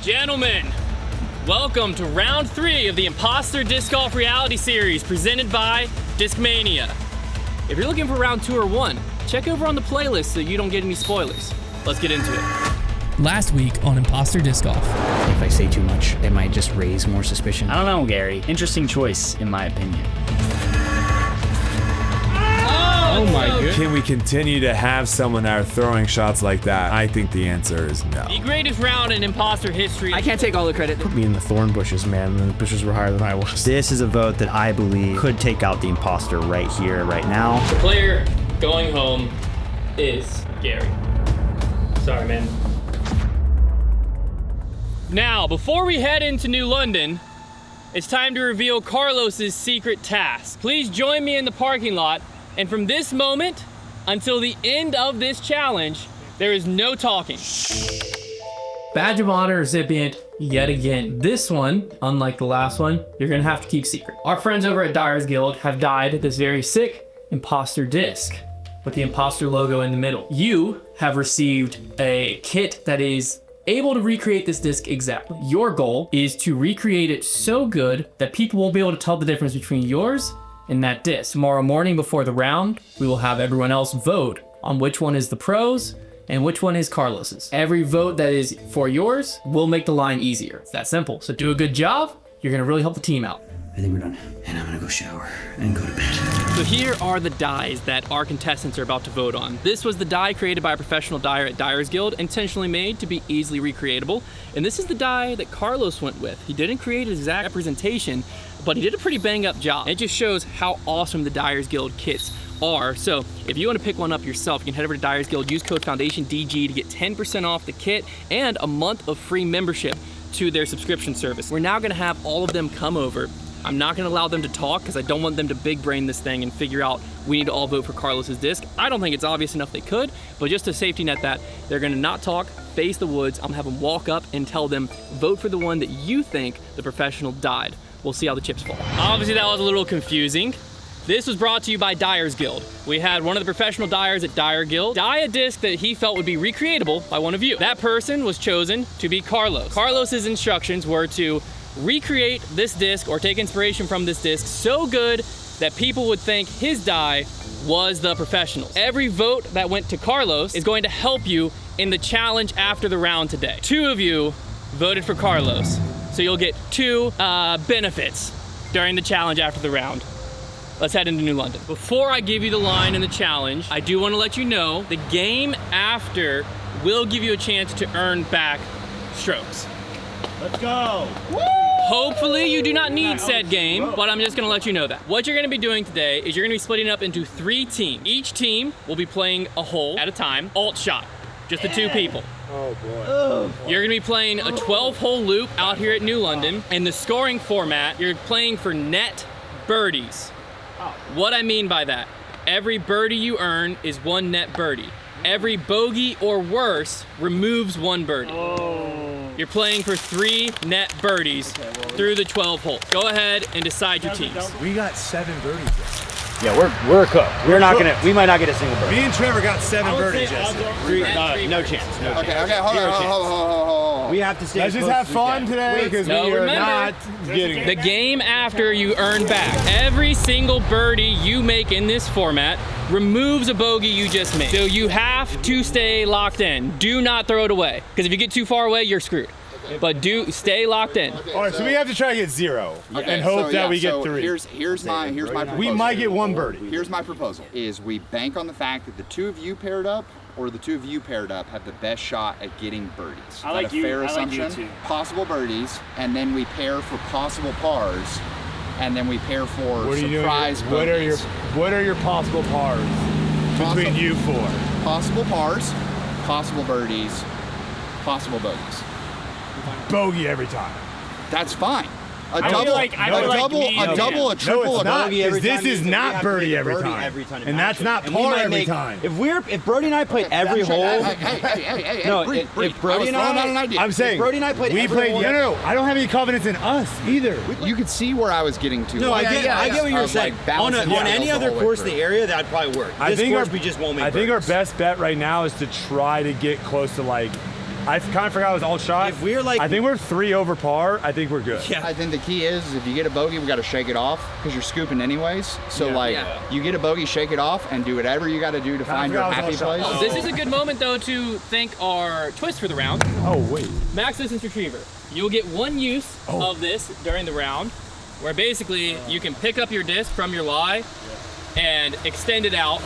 Gentlemen, welcome to round 3 of the Imposter Disc Golf Reality Series presented by Discmania. If you're looking for round 2 or 1, check over on the playlist so you don't get any spoilers. Let's get into it. Last week on Imposter Disc Golf. If I say too much, it might just raise more suspicion. I don't know, Gary. Interesting choice, in my opinion. Oh my goodness. Can we continue to have someone out throwing shots like that? I think the answer is no. The greatest round in imposter history. I can't take all the credit. Put me in the thorn bushes, man, and the bushes were higher than I was. This is a vote that I believe could take out the imposter right here, right now. The player going home is Gary. Sorry, man. Now, before we head into New London, it's time to reveal Carlos's secret task. Please join me in the parking lot, and from this moment until the end of this challenge, there is no talking. Badge of Honor recipient yet again. This one, unlike the last one, you're gonna have to keep secret. Our friends over at Dyer's Guild have dyed this very sick imposter disc with the imposter logo in the middle. You have received a kit that is able to recreate this disc exactly. Your goal is to recreate it so good that people won't be able to tell the difference between yours and that disc. Tomorrow morning before the round, we will have everyone else vote on which one is the pros and which one is Carlos's. Every vote that is for yours will make the line easier. It's that simple. So do a good job. You're gonna really help the team out. I think we're done. And I'm gonna go shower and go to bed. So here are the dies that our contestants are about to vote on. This was the die created by a professional dyer at Dyer's Guild, intentionally made to be easily recreatable. And this is the die that Carlos went with. He didn't create an exact representation, but he did a pretty bang up job. It just shows how awesome the Dyer's Guild kits are. So if you want to pick one up yourself, you can head over to Dyer's Guild, use code FOUNDATIONDG to get 10% off the kit and a month of free membership to their subscription service. We're now gonna have all of them come over. I'm not gonna allow them to talk because I don't want them to big brain this thing and figure out we need to all vote for Carlos's disc. I don't think it's obvious enough they could, but just to safety net that, they're gonna not talk, face the woods. I'm gonna have them walk up and tell them, vote for the one that you think the professional died. We'll see how the chips fall. Obviously that was a little confusing. This was brought to you by Dyer's Guild. We had one of the professional dyers at Dyer Guild dye a disc that he felt would be recreatable by one of you. That person was chosen to be Carlos. Carlos's instructions were to recreate this disc or take inspiration from this disc so good that people would think his die was the professional. Every vote that went to Carlos is going to help you in the challenge after the round today. 2 of you voted for Carlos, so you'll get 2 benefits during the challenge after the round. Let's head into New London. Before I give you the line in the challenge, I do want to let you know the game after will give you a chance to earn back strokes. Let's go. Hopefully you do not need said game, but I'm just gonna let you know that. What you're gonna be doing today is you're gonna be splitting up into 3 teams. Each team will be playing a hole at a time, alt shot, just the 2 people. Oh boy. You're gonna be playing a 12-hole loop out here at New London. In the scoring format, you're playing for net birdies. What I mean by that, every birdie you earn is 1 net birdie. Every bogey or worse removes 1 birdie. You're playing for 3 net birdies through the 12 holes. Go ahead and decide your teams. We got 7 birdies yesterday. Yeah, we're cooked. We might not get a single bird. Me and Trevor got 7 birdies yesterday. No chance. No chance. Okay, hold on. We have to stay. Let's just close have to fun the today because No, we are remember, not getting the it. game after you earn back. Every single birdie you make in this format removes a bogey you just made. So you have to stay locked in. Do not throw it away, because if you get too far away, you're screwed. But do stay locked in. All right, so we have to try to get 0 and hope that we get 3. Here's my proposal. We might get 1 birdie. Here's my proposal: is we bank on the fact that the 2 of you paired up, or the 2 of you paired up, have the best shot at getting birdies. I like Is that you. a fair I like assumption? you too. Possible birdies, and then we pair for possible pars, and then we pair for What are you surprise doing? bogeys. What are your possible pars between you 4? Possible pars, possible birdies, possible bogeys. Bogey every time. That's fine. A I double, feel like a double, a triple, No, it's a not. bogey every Because this time is means that we not have to birdie make every birdie time. every time to And match that's it. not And we par might every make- time. If Brody and I played every hole, Hey, No, Bree, if Brody I was and throwing I- out an idea. I'm saying Brody and I played we every played. hole- No. I don't have any confidence in us either. You could see where I was getting to. No, I get what you're Of, saying. like, On bouncing any the other whole way course in through. the area, that'd probably work. I This think course we just won't make I think our birdies. best bet right now is to try to get close to like I kind of forgot it was all shot. If we're like, I think we're 3 over par. I think we're good. I think the key is if you get a bogey, we got to shake it off because you're scooping anyways. So you get a bogey, shake it off, and do whatever you got to do to find your happy place. This is a good moment though to thank our twist for the round. Oh wait. Max distance retriever. You'll get one use of this during the round, where basically you can pick up your disc from your lie and extend it out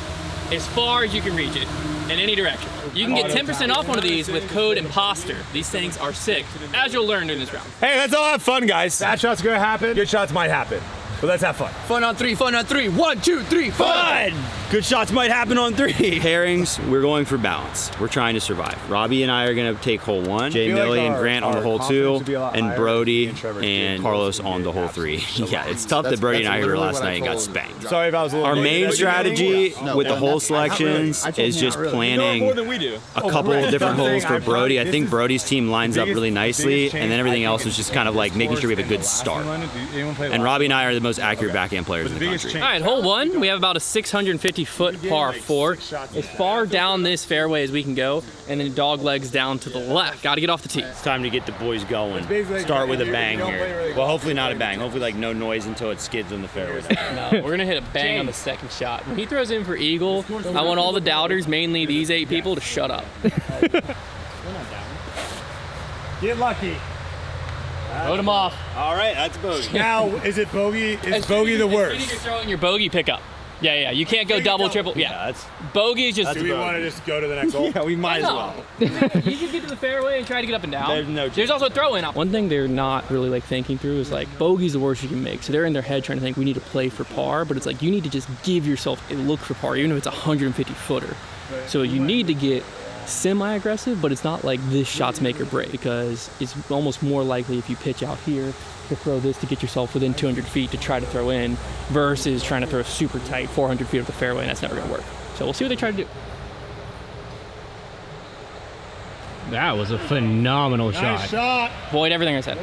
as far as you can reach it in any direction. You can get 10% off one of these with code Imposter. These things are sick, as you'll learn during this round. Hey, let's all have fun, guys. Bad shots gonna happen. Good shots might happen. But let's have fun. fun on 3, fun on 3. 1, 2, 3, fun! Good shots might happen on 3. Pairings, we're going for balance. We're trying to survive. Robbie and I are going to take hole 1, Jay Millie and Grant on the hole 2, and Brody and Carlos on the hole 3. Yeah, it's tough that Brody and I were last night and got spanked. Sorry if I was a little Our late. main strategy with the hole selections is just planning a couple of different holes for Brody. I think Brody's team lines up really nicely, and then everything else is just kind of like making sure we have a good start. And Robbie and I are the most accurate backhand players in the country. All right, hole 1, we have about a 650-foot par 4. As far down this fairway as we can go, and then dog legs down to the left. Got to get off the tee. It's time to get the boys going. Start with a bang here. Well, hopefully not a bang. Hopefully like no noise until it skids on the fairway. No, we're gonna hit a bang on the second shot. When he throws in for eagle, I want all the doubters, mainly these 8 people, to shut up. Get lucky. Load him off. All right, that's bogey. Now, is it bogey? Is bogey the As soon worst? as you're throwing your bogey pickup. Yeah, you can't go double, triple. Yeah, that's bogey is just. Do we want to just go to the next hole? yeah, we might as well. You can get to the fairway and try to get up and down. There's also a throw-in. One thing they're not really like thinking through is like bogey's the worst you can make. So they're in their head trying to think we need to play for par, but it's like you need to just give yourself a look for par, even if it's a 150-footer. So you need to get semi-aggressive, but it's not like this shot's make or break, because it's almost more likely if you pitch out here to throw this to get yourself within 200 feet to try to throw in versus trying to throw super tight 400 feet of the fairway, and that's never going to work. So we'll see what they try to do. That was a phenomenal shot. Void everything I said.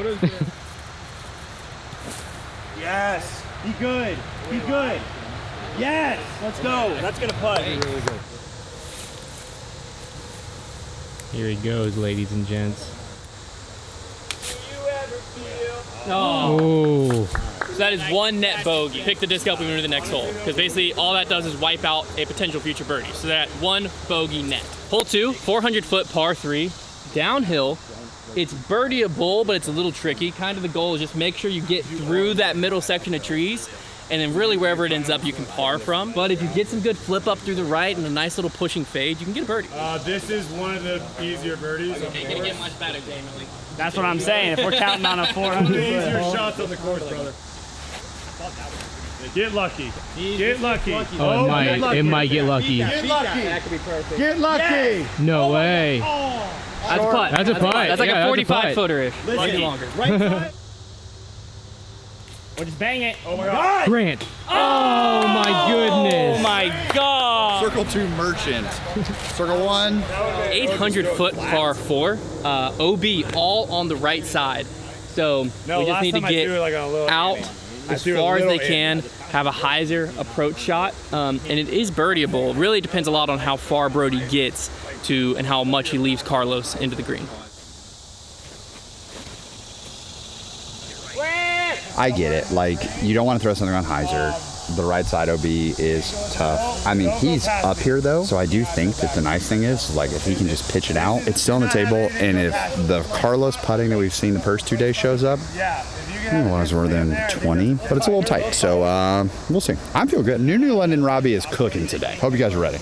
Yes. Be good. Be good. Yes. Let's go. That's going to putt. Here he goes, ladies and gents. Oh. So that is one net bogey. Pick the disc up and move to the next hole. Because basically all that does is wipe out a potential future birdie. So that one bogey net. Hole 2, 400-foot par 3, downhill. It's birdieable, but it's a little tricky. Kind of the goal is just make sure you get through that middle section of trees, and then really wherever it ends up, you can par from. But if you get some good flip up through the right and a nice little pushing fade, you can get a birdie. This is one of the easier birdies. It ain't gonna get much better, Jamie. That's what I'm saying. If we're counting on a 400 Easier shots on the course, brother. Get lucky. Get lucky. Oh, it might get lucky. Get lucky. That could be perfect. Get lucky. No way. That's a putt. That's a putt. That's like Yeah, a that's a putt. 45-footer-ish. Maybe longer. Right side. We'll just bang it. Oh my God. Grant. Oh my goodness. Oh my God. Circle 2 merchant. Circle 1. 800-foot par 4. OB all on the right side. So we just need to get out as far as they can, have a hyzer approach shot, and it is birdieable. Really depends a lot on how far Brody gets to and how much he leaves Carlos into the green. I get it. Like, you don't want to throw something on hyzer. The right side OB is tough. I mean, he's up here though, so I do think that the nice thing is, like, if he can just pitch it out, it's still on the table. And if the Carlos putting that we've seen the first 2 days shows up, I don't know what I was more than 20, but it's a little tight. So we'll see. I feel good. New London Robbie is cooking today. Hope you guys are ready.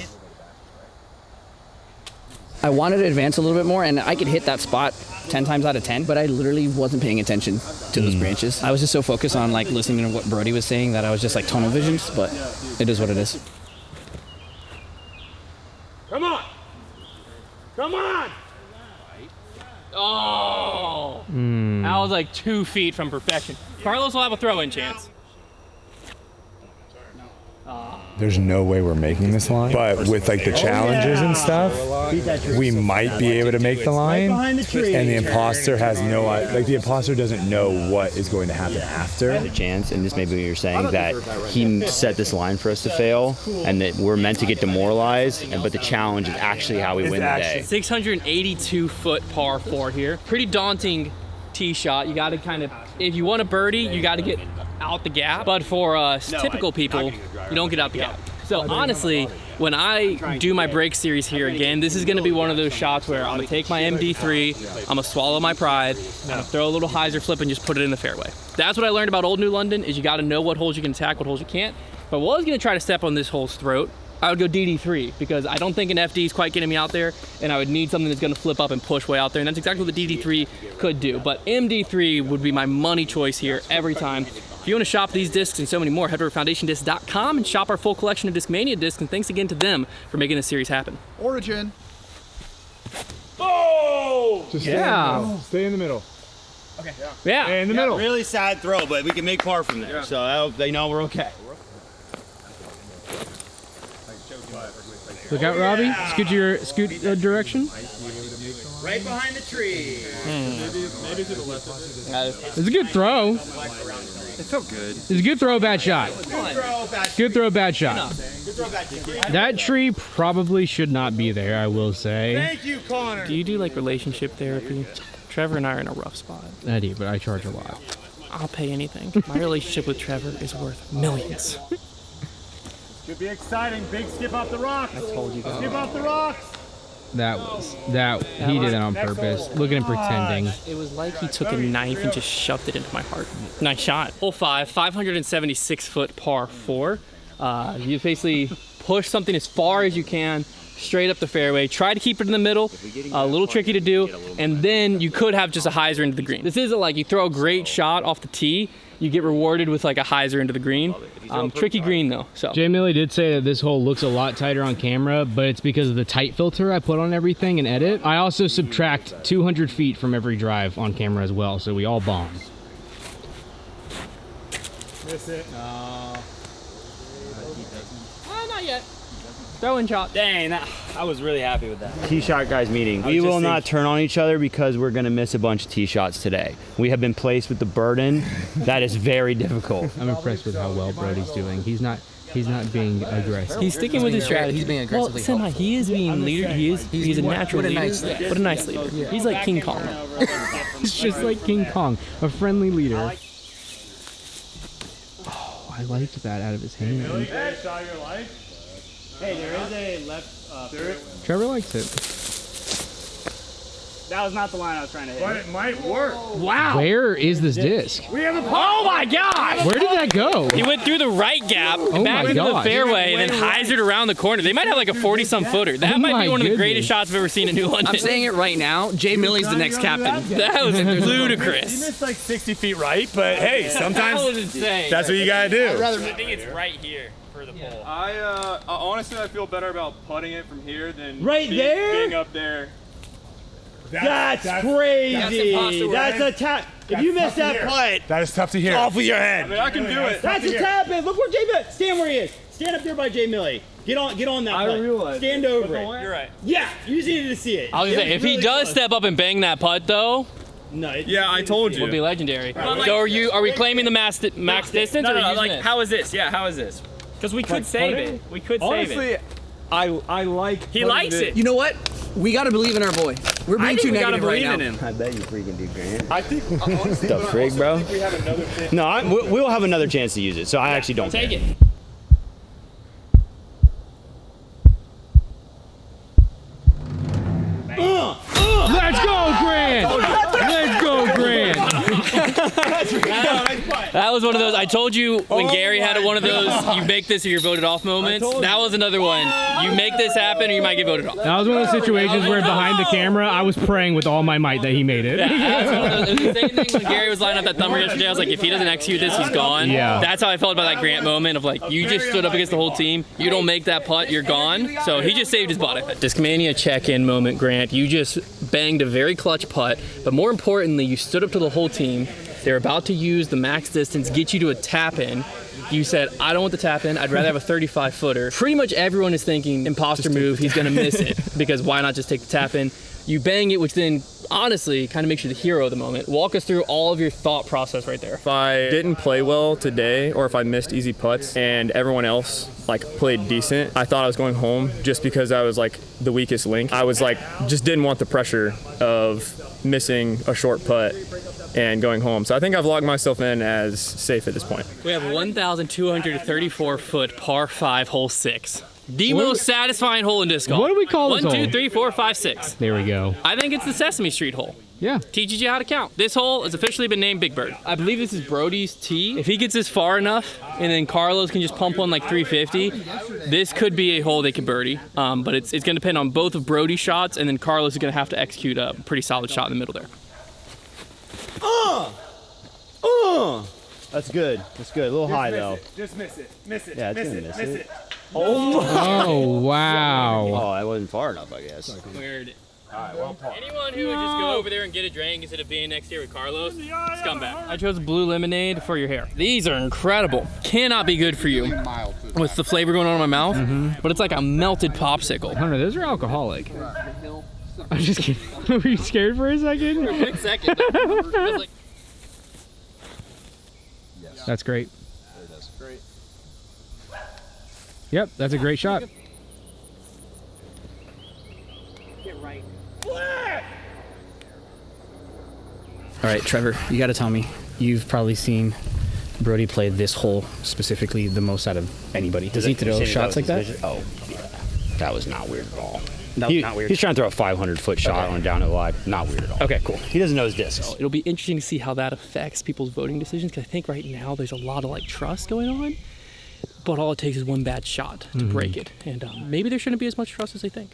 I wanted to advance a little bit more, and I could hit that spot 10 times out of 10, but I literally wasn't paying attention to those branches. I was just so focused on like listening to what Brody was saying that I was just like tunnel visions, but it is what it is. Come on. Come on. Oh! That was like 2 feet from perfection. Carlos will have a throw-in chance. There's no way we're making this line. But with like the challenges and stuff, we might be able to make the line, behind the tree. and the imposter has no, like the imposter doesn't know what is going to happen after. A chance, and this may be what you're saying, that he set this line for us to fail, and that we're meant to get demoralized, but the challenge is actually how we win the day. 682-foot par 4 here. Pretty daunting tee shot. You got to kind of, if you want a birdie, you got to get out the gap. But for typical people, you don't get out the gap. So honestly, when I do my break series here again, this is going to be one of those shots where I'm going to take my MD3, I'm going to swallow my pride, I'm going to throw a little hyzer flip and just put it in the fairway. That's what I learned about Old New London, is you got to know what holes you can attack, what holes you can't. But what I was going to try to step on this hole's throat, I would go DD3, because I don't think an FD is quite getting me out there, and I would need something that's going to flip up and push way out there, and that's exactly what the DD3 could do. But MD3 would be my money choice here every time. If you want to shop these discs and so many more, head over to foundationdiscs.com and shop our full collection of Discmania discs, and thanks again to them for making this series happen. Origin. Oh! Just Stay in the middle. Okay. Yeah. Stay in the middle. Really sad throw, but we can make par from there, so they know we're okay. Look out, Robbie. Scoot direction. Right behind the tree. It's a good throw. It felt good. It's a good throw, bad shot. Good throw, bad shot. That tree probably should not be there, I will say. Thank you, Connor. Do you do like relationship therapy? Trevor and I are in a rough spot. I do, but I charge a lot. I'll pay anything. My relationship with Trevor is worth millions. Could be exciting. Big skip off the rocks. I told you that. Skip off the rocks. He did that on purpose. Look at him pretending. It was like he took a knife and just shoved it into my heart. Nice shot. Hole 5, 576-foot par 4. You basically push something as far as you can, straight up the fairway. Try to keep it in the middle, a little tricky to do, and then you could have just a hyzer into the green. This isn't like you throw a great shot off the tee, you get rewarded with like a hyzer into the green. Tricky green though. So Jay Millie did say that this hole looks a lot tighter on camera, but it's because of the tight filter I put on everything and edit. I also subtract 200 feet from every drive on camera as well, so we all bomb. Miss it. not yet. Throwing shot. Dang, I was really happy with that. Tee shot guys meeting. We will not turn on each other because we're going to miss a bunch of tee shots today. We have been placed with the burden. That is very difficult. I'm impressed with how well Brody's doing. He's not being aggressive. He's sticking with his strategy. He's being aggressively Well, he is being leader. He's a natural leader, but a nice leader. Yeah. He's like King Kong. He's just like King Kong, a friendly leader. Oh, I liked that out of his hand. Hey, there is a left third. Trevor likes it. That was not the line I was trying to hit. But it might work. Wow. Where is this disc? We have a Oh my God! Where did that go? He went through the right gap, Oh back my into the gosh. fairway, and then hyzered around the corner. They might have like a 40-some footer. That Oh might my be one of the goodness. greatest shots I've ever seen in New London. I'm saying it right now. Jay Millie's the next captain. That was You ludicrous. missed like 60 feet right, but hey, That sometimes was insane. that's what you gotta do. I think it's right here for the pole. I honestly I feel better about putting it from here than Right there? being up there. That's crazy. impossible, That's a tap. If you miss that putt, That is tough to hear. off with your I head. mean I can do it. That's a tap in. Look where Jay Millie. Stand where he is. Stand up there by Jay Millie. Get on that putt. realize Stand it. over it. You're right. Yeah, you just needed to see it. I was gonna say, if he does step up and bang that putt though, No, Yeah, I told it would be you. legendary. So are we claiming the max distance? No, or no, are no, we like using it? how is this? Yeah, how is this? Because we could save it. We could save it. Honestly, I like. He likes it. You know what? We gotta believe in our boy. We're being too negative right now. I bet you freaking do, Grant. I think honestly, The frig, bro? I think we have another thing. No, we'll have another chance to use it, so I actually don't Take care. it. Let's go, Grant! Let's go, Grant! That was one of those. I told you when Gary had one of those, you make this or you're voted off moments. That was another one. You make this happen or you might get voted off. That was one of those situations where behind the camera, I was praying with all my might that he made it. It was the same thing when Gary was lining up that thumber yesterday. I was like, if he doesn't execute this, he's gone. Yeah. That's how I felt about that Grant moment of like, you just stood up against the whole team. You don't make that putt, you're gone. So he just saved his butt. Discmania check-in moment, Grant. You just banged a very clutch putt, but more importantly, you stood up to the whole team. They're about to use the max distance, get you to a tap in. You said, I don't want the tap in. I'd rather have a 35 footer. Pretty much everyone is thinking imposter move. He's going to miss it because why not just take the tap in? You bang it, which then honestly kind of makes you the hero of the moment. Walk us through all of your thought process right there. If I didn't play well today, or if I missed easy putts and everyone else like played decent, I thought I was going home just because I was like the weakest link. I was like, just didn't want the pressure of missing a short putt and going home. So I think I've logged myself in as safe at this point. We have 1,234 foot par 5 hole 6. The most satisfying hole in disc golf. What do we call this 1, hole? 2, 3, 4, 5, 6. There we go. I think it's the Sesame Street hole. Yeah. Teaches you how to count. This hole has officially been named Big Bird. I believe this is Brody's tee. If he gets this far enough, and then Carlos can just pump one like 350, this could be a hole they can birdie. But it's going to depend on both of Brody's shots, and then Carlos is going to have to execute a pretty solid shot in the middle there. That's good. That's good. A little high though. Just miss it. Miss it. Yeah, it's miss gonna it. miss Miss it. it. Oh, wow. Oh, that wasn't far enough, I guess. Weird. Anyone who would just go over there and get a drink instead of being next here with Carlos, scumbag. I chose blue lemonade for your hair. These are incredible. Cannot be good for you with the flavor going on in my mouth, but it's like a melted popsicle. Hunter, those are alcoholic. I'm just kidding. Were you scared for a second? For a quick second. I was like, That's great. Yep, that's a great shot. All right, Trevor, you got to tell me. You've probably seen Brody play this hole specifically the most out of anybody. Does he throw shots like that? Oh, yeah. That was not weird at all. That was not weird. He's trying to throw a 500-foot shot on down to wide. Not weird at all. Okay, cool. He doesn't know his discs. it'll be interesting to see how that affects people's voting decisions, because I think right now there's a lot of like trust going on, but all it takes is one bad shot to break it, and maybe there shouldn't be as much trust as they think.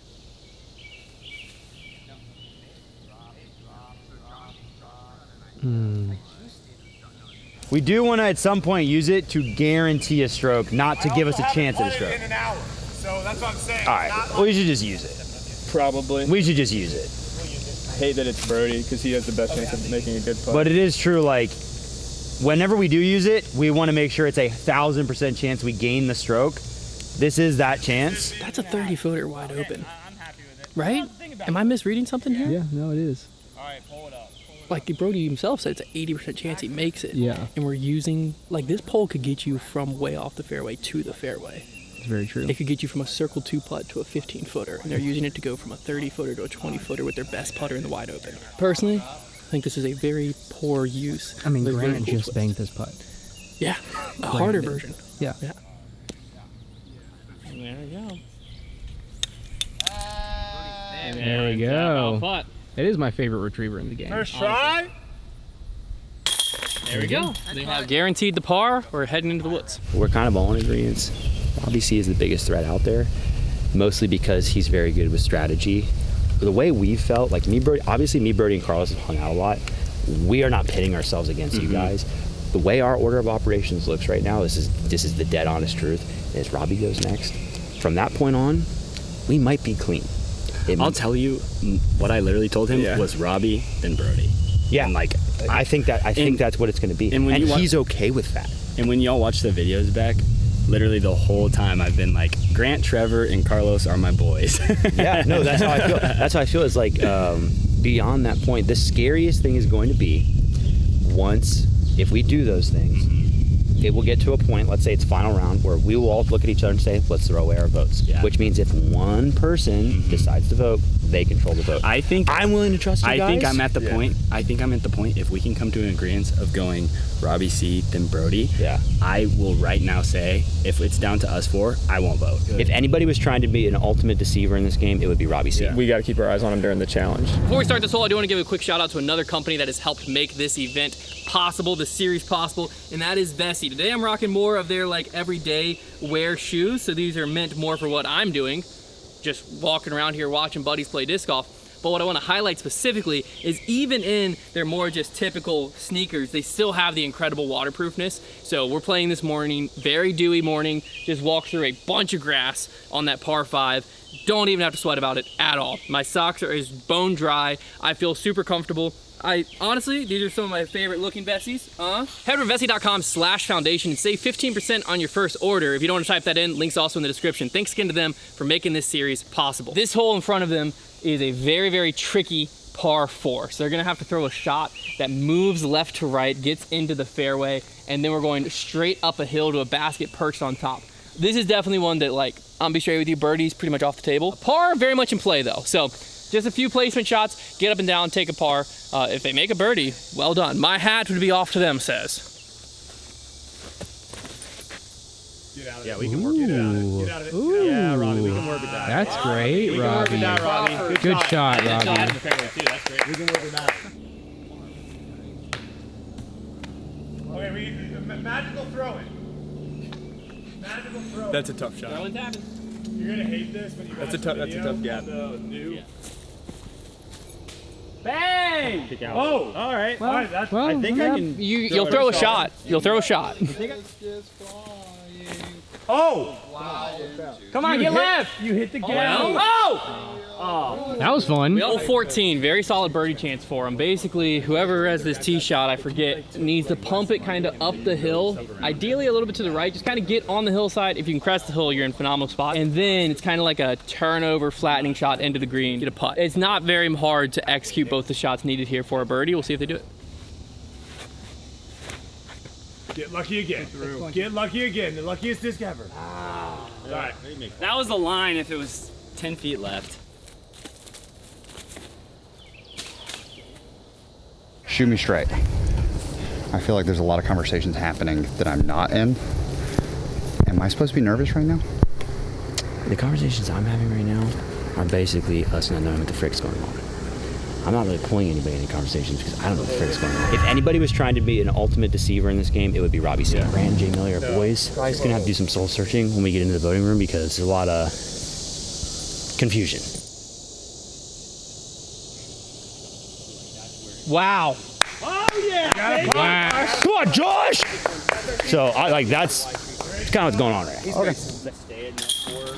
We do want to at some point use it to guarantee a stroke, not to give us a chance at a stroke. In an hour. So that's what I'm saying. All right, we should just use it. Probably. We should just use it. I hate that it's Brody because he has the best chance of making a good putt. But it is true, like, whenever we do use it, we want to make sure it's 1,000% chance we gain the stroke. This is that chance. That's a 30-footer wide open, right? Am I misreading something here? Yeah, no, it is. All right, pull it up. Like Brody himself said, it's an 80% chance he makes it. Yeah. And we're using, like, this pole could get you from way off the fairway to the fairway. It's very true. It could get you from a circle 2 putt to a 15-footer, and they're using it to go from a 30-footer to a 20-footer with their best putter in the wide open. Personally, I think this is a very poor use. I mean, of a Grant really cool just twist. banged this putt. Yeah, a harder version. Yeah. Yeah. There we go. There we go. It is my favorite retriever in the game. First try. There we go. They have guaranteed the par. We're heading into the woods. We're kind of all in agreement. Robbie C is the biggest threat out there, mostly because he's very good with strategy. The way we felt, like me, Brody, obviously me, Brody, and Carlos have hung out a lot. We are not pitting ourselves against you guys. The way our order of operations looks right now, this is the dead honest truth, is Robbie goes next. From that point on, we might be clean. I'll tell you, what I literally told him was Robbie, then Brody. Yeah, and like I think that's what it's going to be, and he's okay with that. And when y'all watch the videos back, literally the whole time I've been like, Grant, Trevor, and Carlos are my boys. Yeah, no, that's how I feel. That's how I feel. Is like beyond that point, the scariest thing is going to be once if we do those things. It will get to a point, let's say it's final round, where we will all look at each other and say, let's throw away our votes. Yeah. Which means if one person decides to vote, they control the vote. I think I'm willing to trust you guys. I think I'm at the point. I think I'm at the point. If we can come to an agreement of going Robbie C, then Brody. Yeah. I will right now say, if it's down to us four, I won't vote. If anybody was trying to be an ultimate deceiver in this game, it would be Robbie C. We got to keep our eyes on him during the challenge. Before we start this hole, I do want to give a quick shout out to another company that has helped make this event possible, this series possible, and that is Vessi. Today I'm rocking more of their like everyday wear shoes, so these are meant more for what I'm doing, just walking around here watching buddies play disc golf. But what I want to highlight specifically is even in their more just typical sneakers, they still have the incredible waterproofness. So we're playing this morning, very dewy morning, just walked through a bunch of grass on that par 5, don't even have to sweat about it at all. My socks are as bone dry. I feel super comfortable. Honestly, these are some of my favorite looking Vessies. Head over to vessi.com/foundation and save 15% on your first order. If you don't want to type that in, link's also in the description. Thanks again to them for making this series possible. This hole in front of them is a very, very tricky par 4. So they're gonna have to throw a shot that moves left to right, gets into the fairway, and then we're going straight up a hill to a basket perched on top. This is definitely one that, like, I'm gonna be straight with you, birdie's pretty much off the table. Par, very much in play though. So just a few placement shots, get up and down, take a par. If they make a birdie, well done. My hat would be off to them, says. Yeah, we can work it out. Get out of it. Yeah, Robbie, we can work with that. That's great, Robbie. Good shot, Robbie. That's great. We can work with that. Okay, magical throw it. Magical throw it. That's a tough shot. You're gonna hate this, but you That's a tough gap. Bang! Oh, all right. Well, all right. That's, well, I think I can. You'll throw a shot. You'll throw a shot. Oh! Come on, get left! You hit the gap. Oh! That was fun. Hole 14, very solid birdie chance for him. Basically, whoever has this tee shot, I forget, needs to pump it kind of up the hill. Ideally a little bit to the right, just kind of get on the hillside. If you can crest the hill, you're in a phenomenal spot. And then it's kind of like a turnover, flattening shot into the green, get a putt. It's not very hard to execute both the shots needed here for a birdie. We'll see if they do it. Get lucky again. Get lucky again. The luckiest disc ever. Ah. All right. That was the line if it was 10 feet left. Shoot me straight. I feel like there's a lot of conversations happening that I'm not in. Am I supposed to be nervous right now? The conversations I'm having right now are basically us not knowing what the frick's going on. I'm not really pulling anybody in conversations because I don't know what the frick's going on. If anybody was trying to be an ultimate deceiver in this game, it would be Robbie C. Brand, Jay Miller, our boys. Probably gonna have to do some soul searching when we get into the voting room because there's a lot of confusion. Wow. Oh, yeah. Wow. Come on, Josh! So, that's kind of what's going on right now. Okay.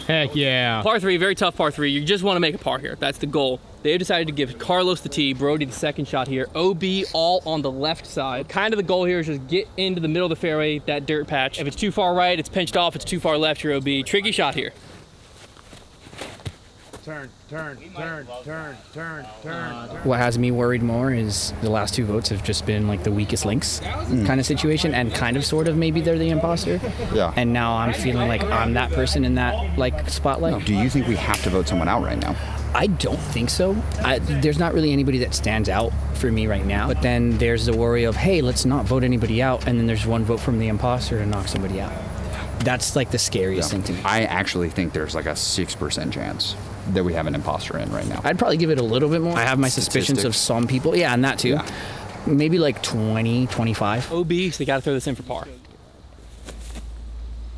Heck yeah. Par 3, very tough par 3. You just want to make a par here. That's the goal. They've decided to give Carlos the tee, Brody the second shot here. OB all on the left side. Kind of the goal here is just get into the middle of the fairway, that dirt patch. If it's too far right, it's pinched off. If it's too far left, you're OB. Tricky shot here. Turn. What has me worried more is the last two votes have just been like the weakest links kind of situation, and kind of sort of maybe they're the imposter. Yeah. And now I'm feeling like I'm that person in that like spotlight. Do you think we have to vote someone out right now? I don't think so. There's not really anybody that stands out for me right now. But then there's the worry of, hey, let's not vote anybody out, and then there's one vote from the imposter to knock somebody out. That's like the scariest thing to me. I actually think there's like a 6% chance that we have an imposter in right now. I'd probably give it a little bit more. I have my suspicions of some people. Yeah, and that too. Yeah. Maybe like 20, 25. OB, so they got to throw this in for par.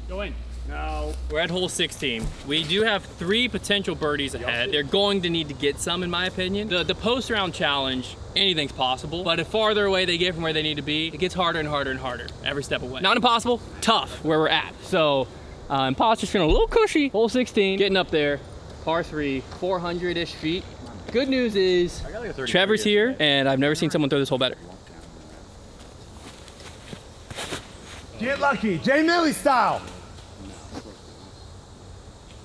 Go in. No. We're at hole 16. We do have 3 potential birdies ahead. They're going to need to get some, in my opinion. The post-round challenge, anything's possible, but the farther away they get from where they need to be, it gets harder and harder and harder every step away. Not impossible, tough where we're at. So, imposter's feeling a little cushy. Hole 16, getting up there. Par 3, 400-ish feet. Good news is Trevor's here, and I've never seen someone throw this hole better. Get lucky. Jay Millie style.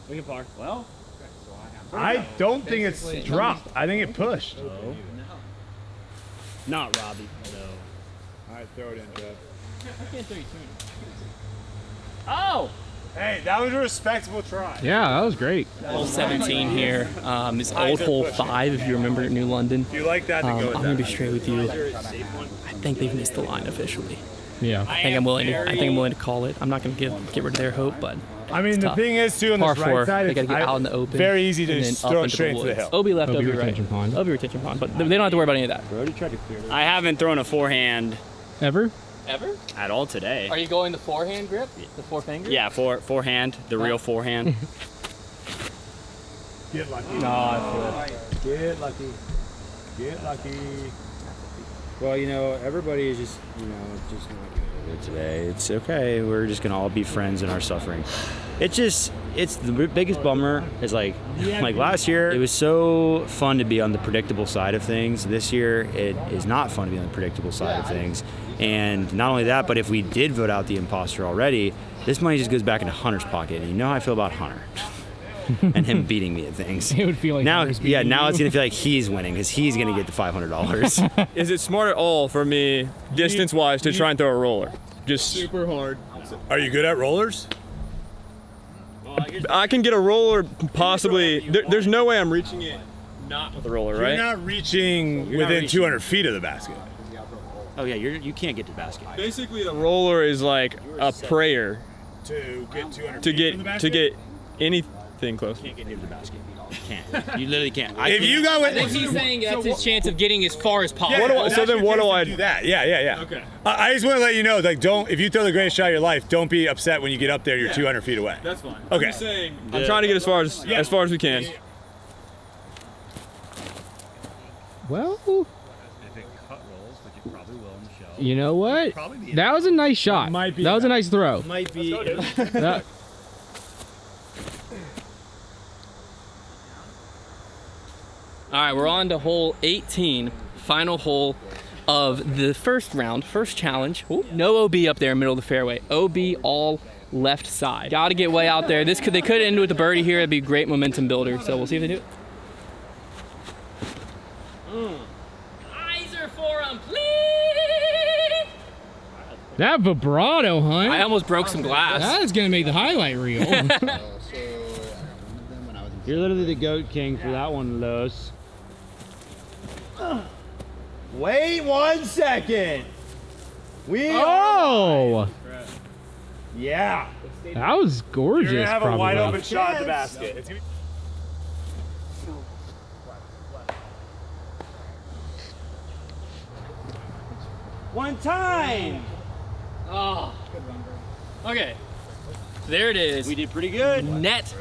We can par. Well, I don't think it's dropped. I think it pushed. not Robbie. No. All right, throw it in, Jeff. I can't throw you too. Oh! Hey, that was a respectable try. Yeah, that was great. Hole 17 here. It's old hole 5, if you remember, New London. If you like that, then go with I'm that. gonna be straight with you. I think they've missed the line officially. Yeah. I think I'm willing to call it. I'm not gonna get rid of their hope, but I mean, the tough. thing is, too, on Par this 4, right side, they gotta get out in the open. Very easy to and then just up throw it into straight the into the woods. hill. OB left, OB OB right. retention pond. OB retention pond, but they don't have to worry about any of that. Brody tried to clear it. I haven't thrown a forehand Ever? at all today. Are you going the forehand grip? The 4 finger? Yeah, forehand, the real forehand. Get lucky. No, I feel it. Get lucky. Get lucky. Well, you know, everybody is just, just not good today. It's okay. We're just gonna all be friends in our suffering. It's the biggest bummer is like last year, it was so fun to be on the predictable side of things. This year, it is not fun to be on the predictable side of things. And not only that, but if we did vote out the imposter already, this money just goes back into Hunter's pocket. And you know how I feel about Hunter. And him beating me at things. It would feel like now, now it's gonna feel like he's winning because he's gonna get the $500. Is it smart at all for me, distance-wise, to try and throw a roller? Just Super hard. Are you good at rollers? I can get a roller possibly. There's no way I'm reaching it not with a roller, right? You're not reaching within 200 feet of the basket. Oh yeah, you can't get to the basket. Basically, the roller is like a prayer To get 200 to feet from the get basket? anything close. You can't get near the basket. You can't. You literally can't. If you go with, I think he's saying that's his chance of getting as far as possible. So then what do I do? That yeah. Okay. I just want to let you know, like, don't, if you throw the greatest shot of your life, don't be upset when you get up there. You're 200 feet away. That's fine. Okay. I'm just saying, I'm trying to get as far as we can. Well, If it cut rolls, which it probably will in the show. you know what? Probably be That was a nice shot. Might be That was a nice throw. might be. That- All right, we're on to hole 18, final hole of the first round, first challenge. Ooh, no OB up there in the middle of the fairway. OB all left side. Got to get way out there. They could end with a birdie here. It'd be a great momentum builder. So we'll see if they do it. Eyes are for 'em, please. That vibrato, Hunt. I almost broke some glass. That is gonna make the highlight reel. You're literally the goat king for that one, Los. Wait 1 second. Oh, Yeah. that was gorgeous. You're gonna have a probably. wide open shot at the basket. It's gonna be One time. Oh. Okay. There it is. We did pretty good. Net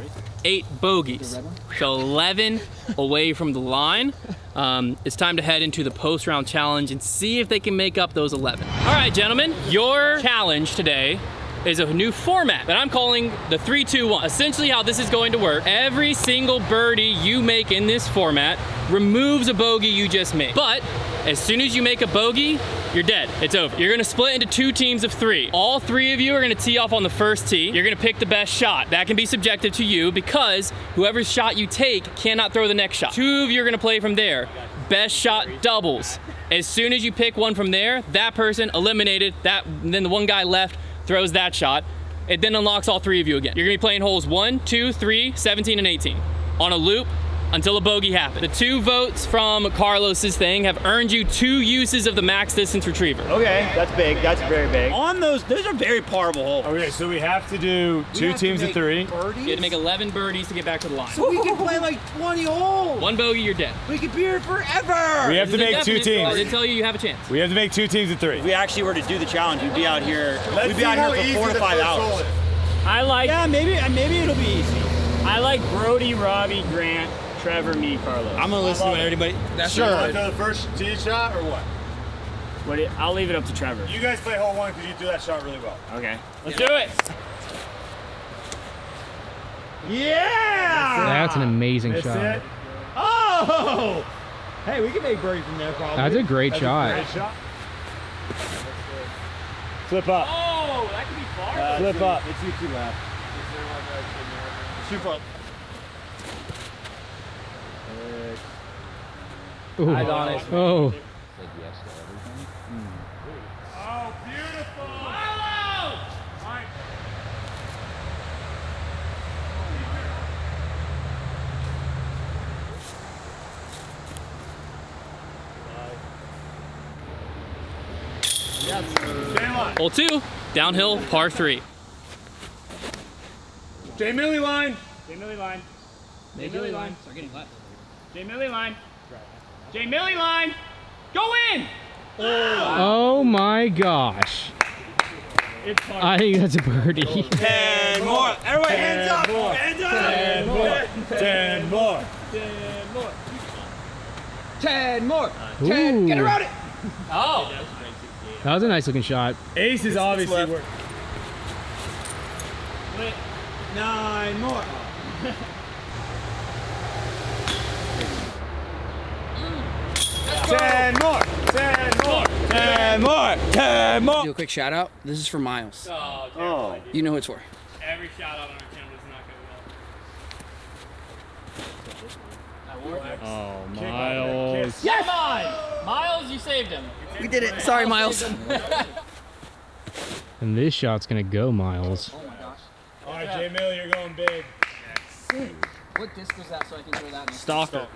8 bogeys. So 11 away from the line. It's time to head into the post-round challenge and see if they can make up those 11. All right, gentlemen, your challenge today is a new format that I'm calling the 3-2-1. Essentially how this is going to work, every single birdie you make in this format removes a bogey you just made. But as soon as you make a bogey, you're dead. It's over. You're gonna split into 2 teams of 3. All 3 of you are gonna tee off on the first tee. You're gonna pick the best shot. That can be subjective to you because whoever's shot you take cannot throw the next shot. 2 of you are gonna play from there. Best shot doubles. As soon as you pick one from there, that person eliminated, then the one guy left throws that shot. It then unlocks all 3 of you again. You're gonna be playing holes 1, 2, 3, 17, and 18 on a loop until a bogey happens. The 2 votes from Carlos's thing have earned you 2 uses of the max distance retriever. Okay, that's big. That's very big. On those are very parable holes. Okay, so we have to do 2 teams of 3. You have to make 11 birdies to get back to the line. So we can play like 20 holes. 1 bogey, you're dead. We could be here forever. We have to make 2 I teams. did tell you you have a chance. We have to make 2 teams of 3. If we actually were to do the challenge, we'd be out here. We'd be see out how here easy for 4 to the 5 first hole hours. is. I like Maybe it'll be easy. I like Brody, Robbie, Grant, Trevor, me, Carlos. I'm gonna listen to what everybody. That's Sure. right. Throw the first tee shot or what? I'll leave it up to Trevor. You guys play hole 1 because you threw that shot really well. Okay. Let's do it. Yeah. That's an amazing That's shot. it. Oh. Hey, we can make birdie from there probably. That's a great shot. Great shot. Flip up. Oh, that could be far. Flip up. It's you 2 left. Shoot up. Ooh. Adonis. Oh. Oh, beautiful. Hole 2, downhill, par 3. J Millie line. J Millie line. J Millie line. Start getting left. J Millie line. J Millie line. Go in. Oh my gosh. It's far. I think that's a birdie. 10 more. Everybody, hands up. Hands up. 10 more. 10 more. 10 more. 10. Ooh. Get around it. Oh. That was a nice looking shot. Ace is obviously worth. 9 more. Ten more. 10 more. 10 more. 10 more. Do a quick shout out. This is for Miles. Oh. You know who it's for. Every shout out on our channel does not go well. Oh, Miles. Yes! Come on! Miles, you saved him. We did it. Sorry, Miles. And this shot's gonna go, Miles. All right, J Mill, you're going big. What disc was that so I can throw that in? Stalker.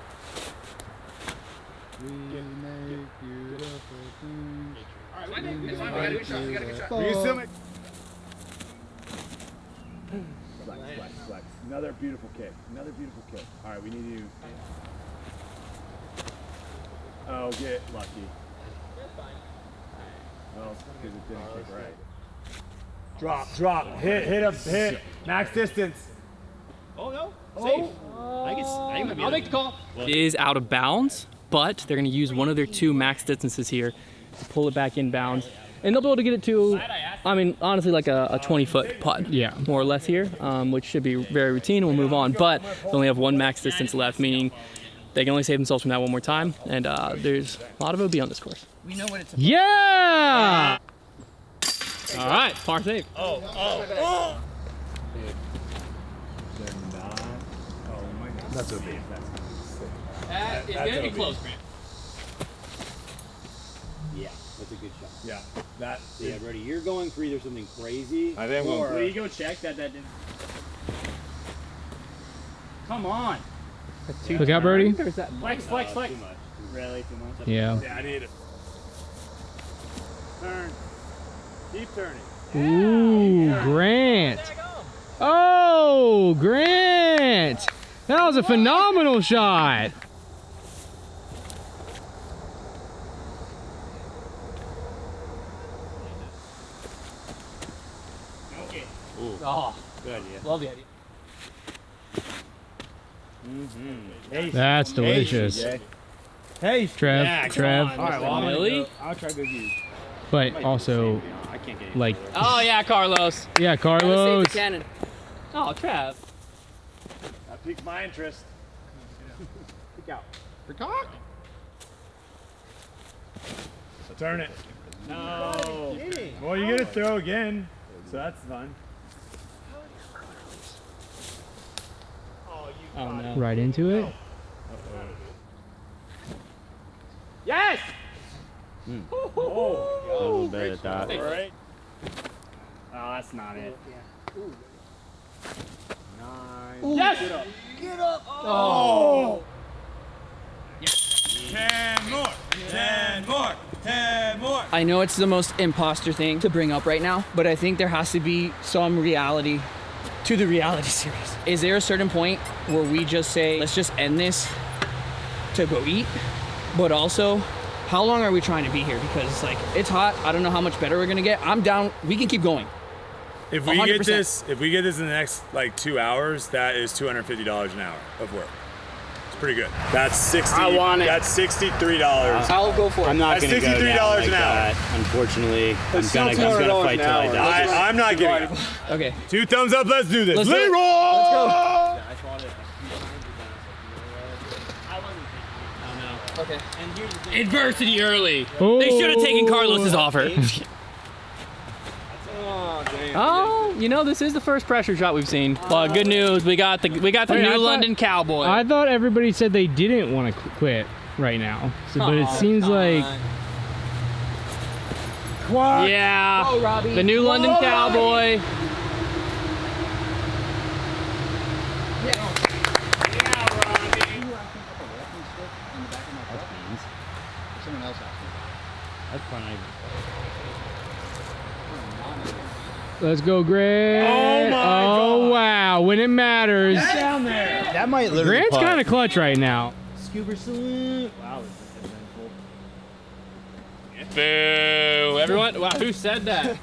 Flex. Another beautiful kick. All right, we need you. Oh, get lucky. Well, because it didn't kick right. Drop. Hit. Max distance. Oh no. Safe. I'll make the call. It is out of bounds, but they're going to use one of their 2 max distances here to pull it back in bounds. And they'll be able to get it to, I mean, honestly, like a 20-foot putt. Yeah. More or less here, which should be very routine. We'll move on. But they only have 1 max distance left, meaning they can only save themselves from that one more time. And there's a lot of OB on this course. We know what it's. Yeah! All right, par save. Oh my God. That's okay. That is going to be close, Grant. Yeah, that's a good shot. Yeah, that. Yeah, Brody, you're going for either something crazy. I think Will you go check that didn't? Come on. Look out, Brody. Flex. Too much. Really too much. Yeah. Yeah, I need it. Turn. Keep turning. Ooh, Grant. Oh, Grant. That was a phenomenal shot. Oh, Good idea. love the idea. That's delicious. Hey, Trev, Yeah, Trev. All right, well, Really? I'll try good use. But also, I can't get it. like, Oh, yeah, Carlos. yeah, Carlos. Cannon. Oh, Trev. that piqued my interest. Pick out. Turn it. No. Well, you're gonna throw again, so that's fun. Oh, no. Right into it. Yes. A little bit at that. All right. Oh, that's not it. 9. Yes. Get up. Oh. 10 more. 10 more. 10 more. I know it's the most imposter thing to bring up right now, but I think there has to be some reality to the reality series. Is there a certain point where we just say, let's just end this to go eat? But also, how long are we trying to be here? Because it's like, it's hot. I don't know how much better we're gonna get. I'm down. We can keep going. If we 100%. get this in the next like 2 hours, that is $250 an hour of work. It's pretty good. That's 60. I want it. That's $63. I'll go for it. I'm not That's going to go $63 down like an hour. that, unfortunately. I'm still going to $200 fight till I an die. I'm not giving up. Okay. 2 thumbs up. Let's do this. Let's do it. Leroy! Let's go. Okay. Adversity early. Oh. They should have taken Carlos's offer. Oh, you know, this is the first pressure shot we've seen. But good news, we got the Hey, I new thought- London Cowboy. I thought everybody said they didn't want to quit right now. So, but it seems like yeah, Go, Robbie. the new London Cowboy. That's probably not even. let's go, Grant. Oh, my Oh God. wow, when it matters. Down there. That might literally. Grant's kind of clutch right now. Scuba salute. Wow. Boo! Everyone, wow, who said that? That's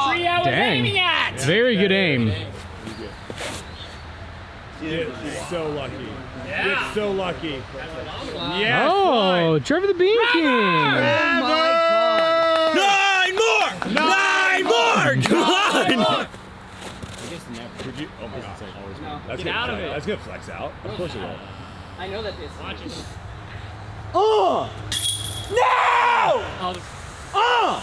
the tree I was aiming Dang. at. Very good aim. Get so lucky. Get so lucky. Yes, Oh, Trevor the Bean King. Oh my god. 9 more! Come on! Did you? Oh my god. That's Get out of it. That's gonna flex out. Of course it will. I know that this. Watch it. Oh! No! Oh!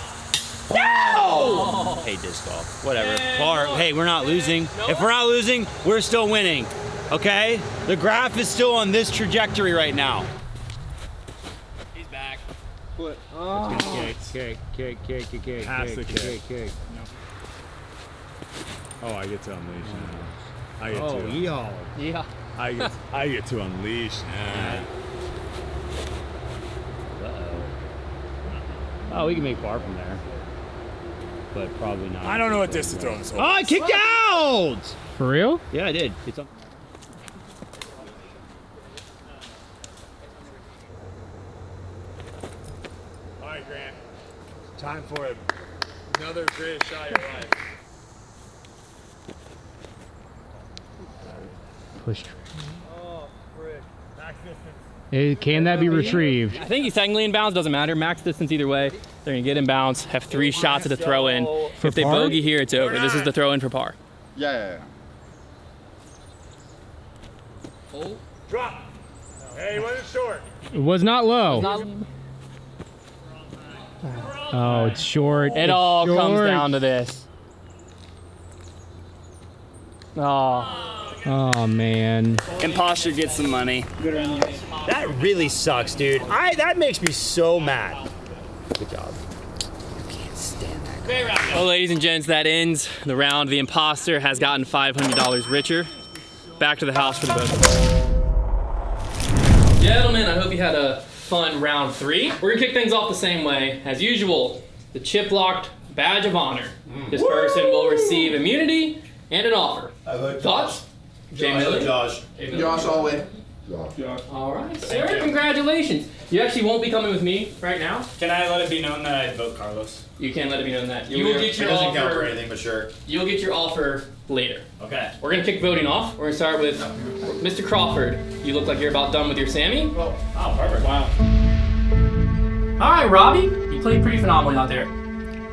No! Hey, disc golf. Whatever. Par. Hey, we're not losing. If we're not losing, we're still winning. Okay? The graph is still on this trajectory right now. He's back. Kick. Pass the kick. Oh, I get to unleash now. I get to. Yeah. I get to unleash now. Oh, we can make par from there. But probably not. I don't know what this to throw in this hole. Oh, I kicked out! For real? Yeah, I did. It's up. All right, Grant. Time for another greatest shot of your life. Push. Oh, frick. Max distance. Can that be retrieved? I think he's technically in bounds. Doesn't matter. Max distance either way. They're gonna get in bounds. Have 3 shots at the throw in. If they par? bogey here, it's over. This is the throw in for par. Yeah. Oh. Drop. Hey, he wasn't short. It was not low. Oh, it's short. It all comes down to this. Oh. Oh man. Imposter gets some money. That really sucks, dude. That makes me so mad. Good job. You can't stand that guy. Well, ladies and gents, that ends the round. The imposter has gotten $500 richer. Back to the house for the vote. Gentlemen, I hope you had a fun round 3. We're gonna kick things off the same way. As usual, the chip-locked badge of honor. This person will receive immunity and an offer. Thoughts? Josh. Josh all the way. All right, sir, congratulations. You actually won't be coming with me right now. Can I let it be known that I vote Carlos? You can let it be known that. You will get your It doesn't count for offer. anything, but sure. You'll get your offer later. Okay. We're gonna kick voting off. We're gonna start with Mr. Crawford. You look like you're about done with your Sammy. Oh, perfect. Wow. All right, Robbie, you played pretty phenomenally out there.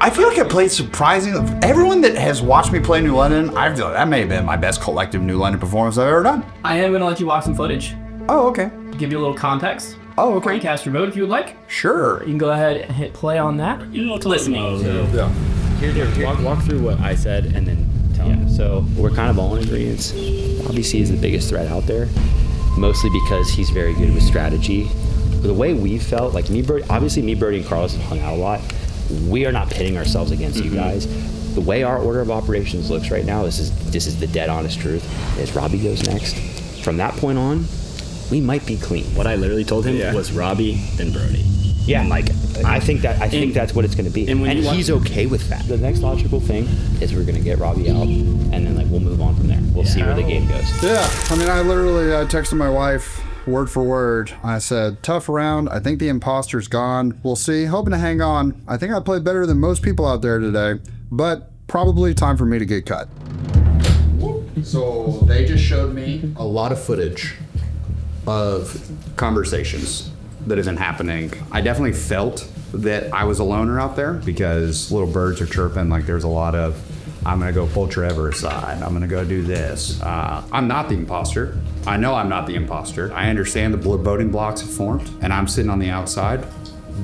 I feel like I played surprisingly. Everyone that has watched me play New London, I feel like that may have been my best collective New London performance I've ever done. I am gonna let you watch some footage. Oh, okay. Give you a little context. Oh, okay. Cast your vote if you would like. Sure. You can go ahead and hit play on that. Listening. Yeah. Walk through what I said and then tell me. So we're kind of all in agreement. Obviously, he's the biggest threat out there, mostly because he's very good with strategy. The way we felt, like me, Brody, obviously me, Brody, and Carlos have hung out a lot. We are not pitting ourselves against you guys. The way our order of operations looks right now, this is the dead honest truth, is Robbie goes next. From that point on, we might be clean. What I literally told him was Robbie, then Brody. Yeah, like I think that's what it's going to be, and he's okay with that. The next logical thing is we're going to get Robbie out, and then like we'll move on from there. We'll see where the game goes. Yeah, I mean, I texted my wife word for word. I said, tough round. I think the imposter's gone. We'll see. Hoping to hang on. I think I played better than most people out there today, but probably time for me to get cut. So they just showed me a lot of footage of conversations that isn't happening. I definitely felt that I was a loner out there because little birds are chirping. Like there's a lot of, I'm gonna go pull Trevor aside. I'm gonna go do this. I'm not the imposter. I know I'm not the imposter. I understand the voting blocks have formed and I'm sitting on the outside,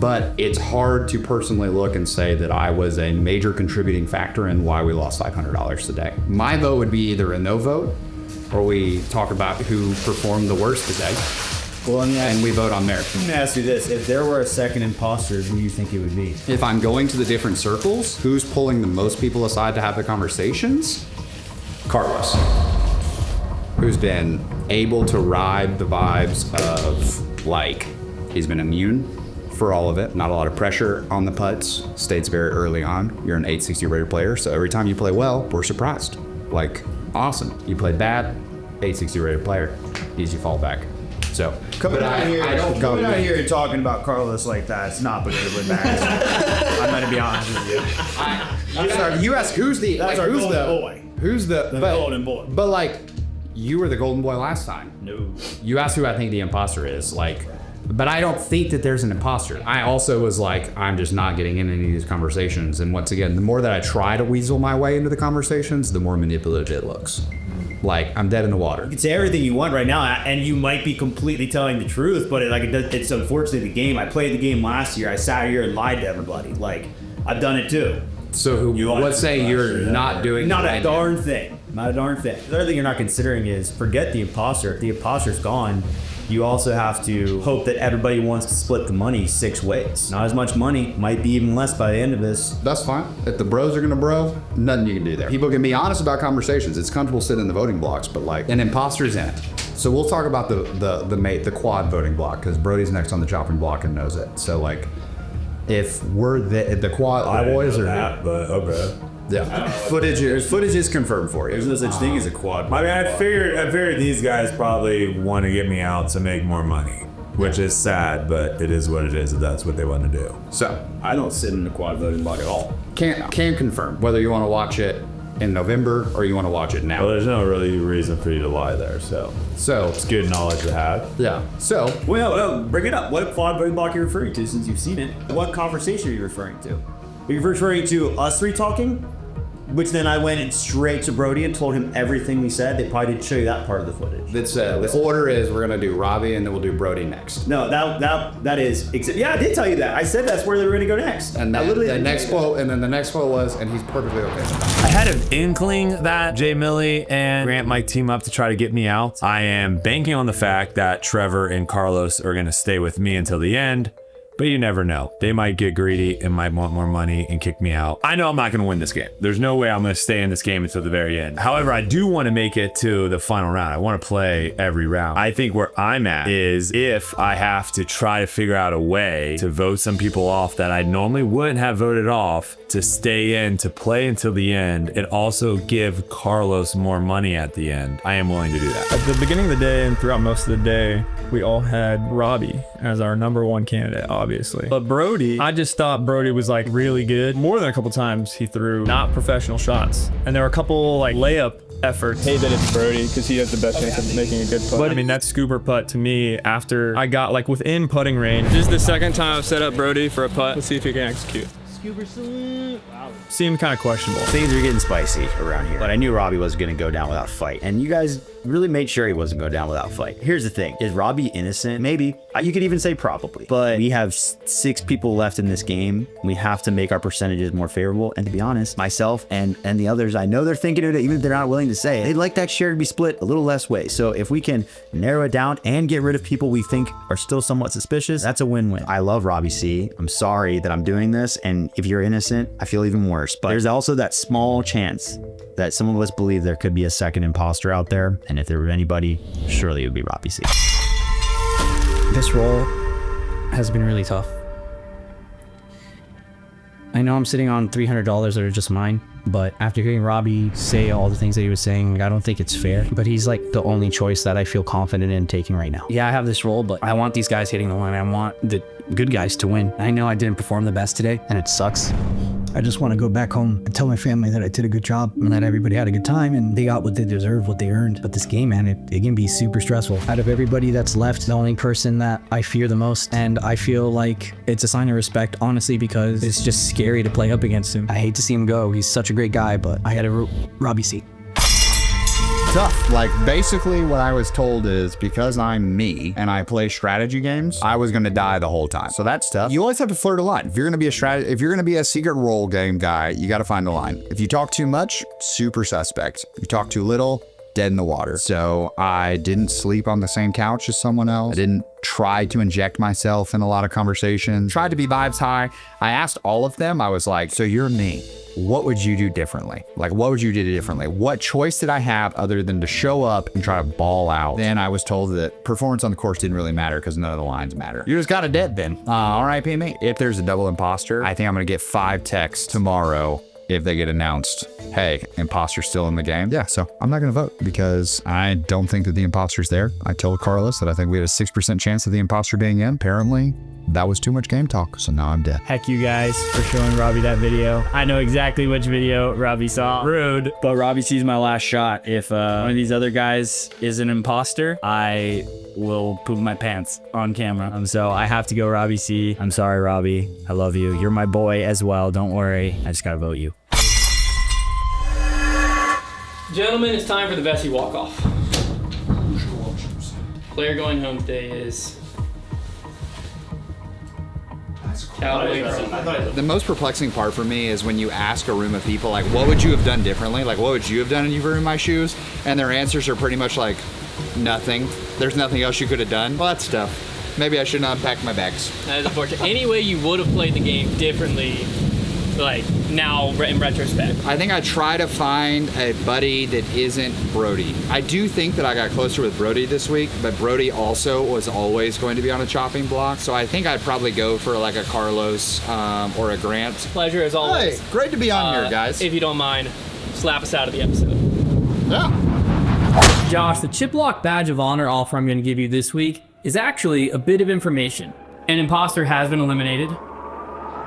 but it's hard to personally look and say that I was a major contributing factor in why we lost $500 today. My vote would be either a no vote or we talk about who performed the worst today. Well, and we vote on merit. Let me ask you this. If there were a second imposter, who do you think it would be? If I'm going to the different circles, who's pulling the most people aside to have the conversations? Carlos. Who's been able to ride the vibes of, like, he's been immune for all of it. Not a lot of pressure on the putts. States very early on. You're an 860 rated player, so every time you play well, we're surprised. Like, awesome. You played bad, 860 rated player. Easy fallback. So, Coming out here and talking about Carlos like that, it's not particularly bad. I'm gonna be honest with you. Sorry, you ask who's the That's like, our who's golden the boy. Who's the golden boy. But like, You were the golden boy last time. No. You asked who I think the imposter is, like, but I don't think that there's an imposter. I also was like, I'm just not getting in any of these conversations. And once again, the more that I try to weasel my way into the conversations, the more manipulative it looks. Like, I'm dead in the water. You can say everything you want right now, and you might be completely telling the truth, but it's unfortunately the game. I played the game last year. I sat here and lied to everybody. Like, I've done it too. So let's say you're not doing not a darn thing. Not a darn thing. The other thing you're not considering is forget the imposter. If the imposter's gone, you also have to hope that everybody wants to split the money 6 ways. Not as much money, might be even less by the end of this. That's fine. If the bros are gonna bro, nothing you can do there. People can be honest about conversations. It's comfortable sitting in the voting blocks, but like an imposter's in it. So we'll talk about the quad voting block, because Brody's next on the chopping block and knows it. So like, if we're the quad, I didn't boys know are that, but okay. Yeah, footage is confirmed for you. There's no such thing as a quad. I mean, I figured these guys probably want to get me out to make more money, which is sad, but it is what it is if that's what they want to do. So I don't sit in the quad voting block at all. Can confirm whether you want to watch it in November or you want to watch it now. Well, there's no really reason for you to lie there, so it's good knowledge to have. Yeah. So well, bring it up. What quad voting block are you referring to, since you've seen it? What conversation are you referring to? Are you referring to us three talking? Which then I went straight to Brody and told him everything we said. They probably didn't show you that part of the footage. The order is we're gonna do Robbie and then we'll do Brody next. No, that is yeah, I did tell you that. I said that's where they were gonna go next. And then the next quote was, and he's perfectly okay with that. I had an inkling that Jay Millie and Grant might team up to try to get me out. I am banking on the fact that Trevor and Carlos are gonna stay with me until the end. But you never know. They might get greedy and might want more money and kick me out. I know I'm not going to win this game. There's no way I'm going to stay in this game until the very end. However, I do want to make it to the final round. I want to play every round. I think where I'm at is if I have to try to figure out a way to vote some people off that I normally wouldn't have voted off to stay in, to play until the end, and also give Carlos more money at the end, I am willing to do that. At the beginning of the day and throughout most of the day, we all had Robbie as our #1 candidate, obviously. But Brody, I just thought Brody was like really good. More than a couple times he threw not professional shots. And there were a couple like layup efforts. Hey, that it's Brody because he has the best chance of making a good putt. But I mean, that scooper putt to me, after I got like within putting range. This is the second time I've set up Brody for a putt. Let's see if he can execute. Scuba salute. Wow. Seemed kind of questionable. Things are getting spicy around here, but I knew Robbie was gonna go down without fight, and you guys really made sure he wasn't going down without fight. Here's the thing: is Robbie innocent? Maybe. You could even say probably. But we have 6 people left in this game. We have to make our percentages more favorable. And to be honest, myself and the others, I know they're thinking of it, even if they're not willing to say it. They'd like that share to be split a little less way. So if we can narrow it down and get rid of people we think are still somewhat suspicious, that's a win-win. I love Robbie C. I'm sorry that I'm doing this, and if you're innocent, I feel even worse. But there's also that small chance that some of us believe there could be a second imposter out there, and if there were anybody, surely it would be Robbie C. This role has been really tough. I know I'm sitting on $300 that are just mine, but after hearing Robbie say all the things that he was saying, I don't think it's fair. But he's like the only choice that I feel confident in taking right now. Yeah, I have this role, but I want these guys hitting the line. I want the good guys to win. I know I didn't perform the best today, and it sucks. I just want to go back home and tell my family that I did a good job and that everybody had a good time and they got what they deserved, what they earned. But this game, man, it can be super stressful. Out of everybody that's left, the only person that I fear the most, and I feel like it's a sign of respect, honestly, because it's just scary to play up against him. I hate to see him go. He's such a great guy, but I had a Robbie C. Tough. Like, basically what I was told is because I'm me and I play strategy games, I was gonna die the whole time. So that's tough. You always have to flirt a line. If you're gonna be a secret role game guy, you gotta find a line. If you talk too much, super suspect. If you talk too little, dead in the water. So I didn't sleep on the same couch as someone else. I didn't try to inject myself in a lot of conversations. Tried to be vibes high. I asked all of them, I was like, so you're me. What would you do differently? Like, what would you do differently? What choice did I have other than to show up and try to ball out? Then I was told that performance on the course didn't really matter because none of the lines matter. You just got a dead then. RIP me. If there's a double imposter, I think I'm gonna get 5 texts tomorrow if they get announced, hey, imposter's still in the game. Yeah, so I'm not gonna vote because I don't think that the imposter's there. I told Carlos that I think we had a 6% chance of the imposter being in. Apparently, that was too much game talk, so now I'm dead. Heck you guys for showing Robbie that video. I know exactly which video Robbie saw. Rude. But Robbie sees my last shot. If one of these other guys is an imposter, I will poop my pants on camera. So I have to go Robbie C. I'm sorry, Robbie. I love you. You're my boy as well. Don't worry. I just gotta vote you. Gentlemen, it's time for the Vessi walk-off. Player going home today is The most perplexing part for me is when you ask a room of people, like, what would you have done differently? Like, what would you have done if you were in my shoes? And their answers are pretty much like, nothing. There's nothing else you could have done. Well, that's tough. Maybe I shouldn't unpack my bags. That is unfortunate. Any way you would have played the game differently, like now in retrospect? I think I try to find a buddy that isn't Brody. I do think that I got closer with Brody this week, but Brody also was always going to be on a chopping block. So I think I'd probably go for like a Carlos or a Grant. Pleasure as always. Hey, great to be on here, guys. If you don't mind, slap us out of the episode. Yeah. Josh, the Chiplock Badge of Honor offer I'm going to give you this week is actually a bit of information. An imposter has been eliminated,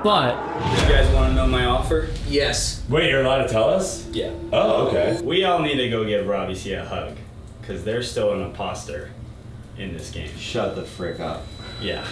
but... You guys want to know my offer? Yes. Wait, you're allowed to tell us? Yeah. Oh, okay. We all need to go give Robbie C a hug, because there's still an imposter in this game. Shut the frick up. Yeah.